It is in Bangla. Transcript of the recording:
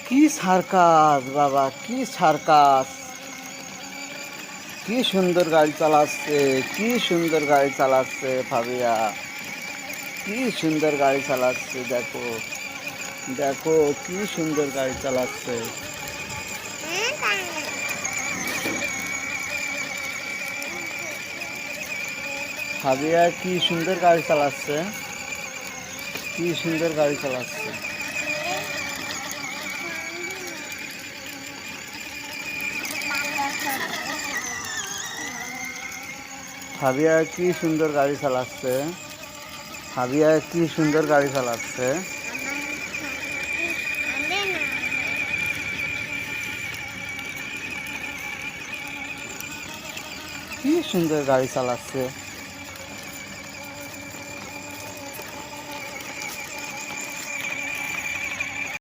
কি সার্কাস বাবা, কি সার্কাস! কি সুন্দর গাড়ি চালাচ্ছে, কি সুন্দর গাড়ি চালাচ্ছে ফাবিয়া, কি সুন্দর গাড়ি চালাচ্ছে! দেখো দেখো, কি সুন্দর গাড়ি চালাচ্ছে ফাবিয়া, কি সুন্দর গাড়ি চালাচ্ছে, কি সুন্দর গাড়ি চালাচ্ছে! ফাবিয়া কি সুন্দর গাড়ি চালাচ্ছে, ফাবিয়া কি সুন্দর গাড়ি চালাচ্ছে! কি সুন্দর গাড়ি চালাচ্ছে!